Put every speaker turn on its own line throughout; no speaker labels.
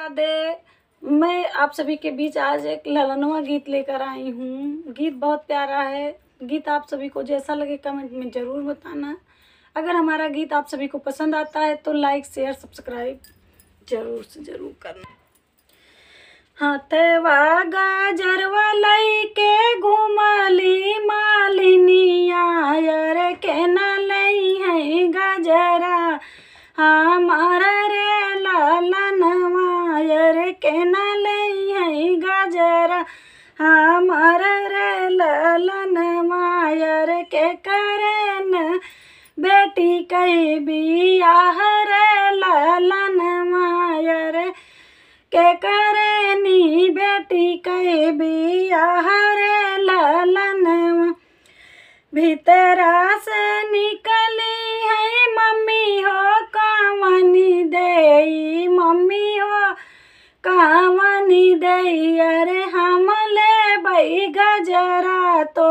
राधे। मैं आप सभी के बीच आज एक ललनवा गीत लेकर आई हूँ। गीत बहुत प्यारा है। गीत आप सभी को जैसा लगे कमेंट में ज़रूर बताना। अगर हमारा गीत आप सभी को पसंद आता है तो लाइक शेयर सब्सक्राइब जरूर से ज़रूर करना। हाथवा गाजरवा लइके घुमली मालिनिया रे केना लई है गजरा हमार रे ललनवा रे केना लई है गजरा हमार रे ललनवा रे के करन बेटी कई बियाह रे ललनवा रे के करेनी बेटी कई बियाह रे ललनवा भीतरा से निकली है मम्मी हो कामनी देई मम्मी हो कामनी देई अरे हम ले बई गजरा तो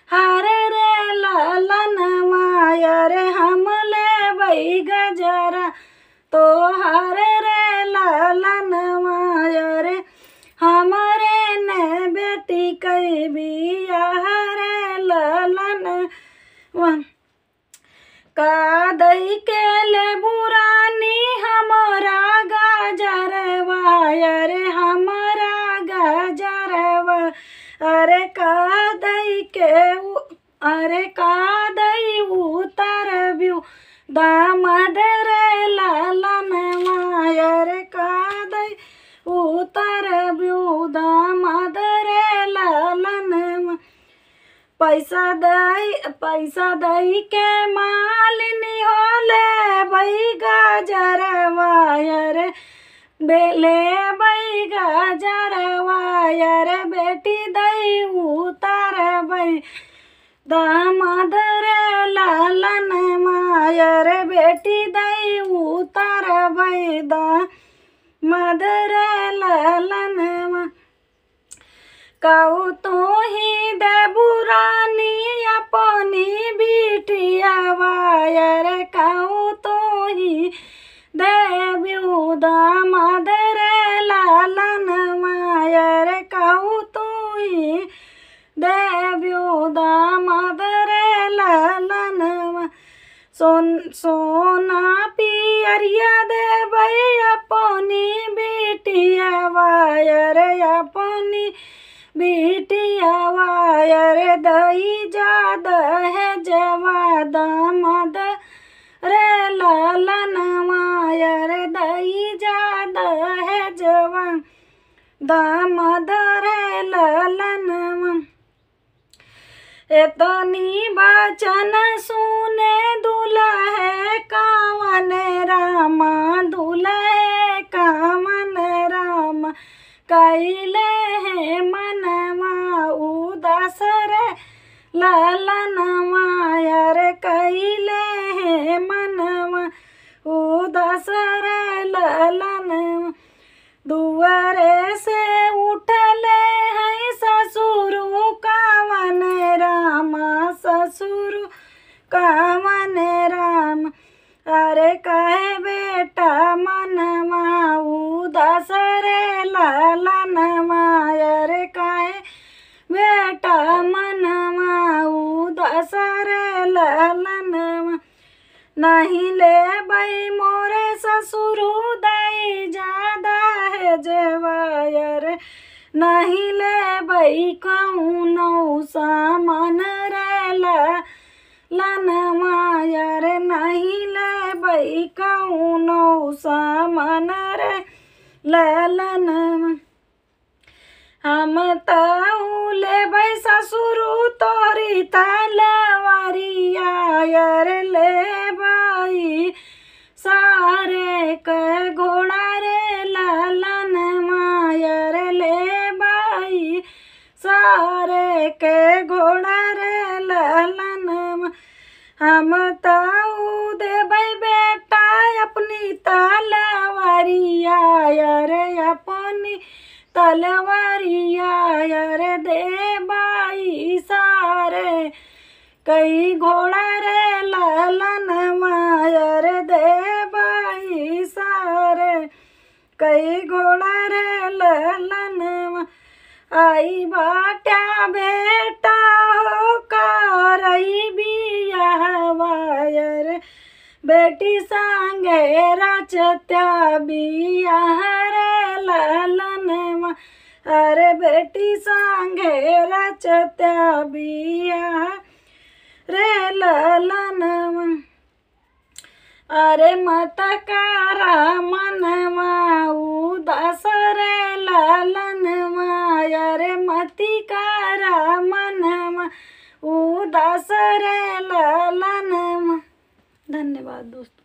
हर रे ललनवा अरे हम ले बई गजरा तो हर रे ललनवा रे हमारे ने बेटी कई बियाह रे ललनवा का दई के ले बुरानी हमारा गजरवा रे हमारा गजरवा अरे का दई के अरे का दई उतर बियू दामद रे ललनवा रे का दई उतर बियू दामद रे ललनवा पैसा दई के मालिनी होले बई गजरवा रे बेले बई गजरवा रे बेटी दई उतर बई दामाद रे ललनवा रे बेटी दई उतर बई दामाद रे ललनवा काऊ तो ही दे बुरानी अपनी बिटियावा रे काऊ तो ही दे बियू दामाद रे ललनवा रे काऊ तो ही दे बियू दामाद रे ललनवा सोना पियरिया दे बई अपनी बिटियावा रे अपनी बिटियावा रे दई जादा है जवा दामाद रे ललनवा रे दई जादा है जवा दामाद रे ललनवा एतनी बचन सुने दुल्हे कावन रामा दुल्हे कावन रामा कैले है मनवा उदास रे ललनवा रे कैले है मनवा उदास रे ललनवा दुआरे से उठले है ससुरु कावन रामा ससुरु कावन राम अरे कहे बेटा मनवा उदास रे ललनवा रे कहे बेटा मनवा उदास रे ललनवा नहीं ले बई मोरे ससुरु दई जादा है जवायर नहीं ले बई कौनो सामान रे ललनवा रे नहीं ले बई कौनो सामान रे ललनवा हम ताऊ ले बई ससुरु तोरी तलवारिया रे ले बई सारे के घोड़ा रे ललनवा रे ले बई सारे के घोड़ा रे ललनवा हम ताऊ दे बई बेटा अपनी तलवारिया रे अपनी तलवारिया रे दे बाई सारे कई घोड़ा रे ललनवा रे दे बाई सारे कई घोड़ा रे ललनवा आई बाट्या बेटा हो करई बियाहवा रे बेटी संगे रचत्या बियाह रे ललनवा अरे बेटी संगे रचत्या बियाह रे ललनवा अरे मत कारा मनवा उदास रे ललनवा अरे मती कारा मनवा उदास रे ललनवा। धन्यवाद दोस्तों।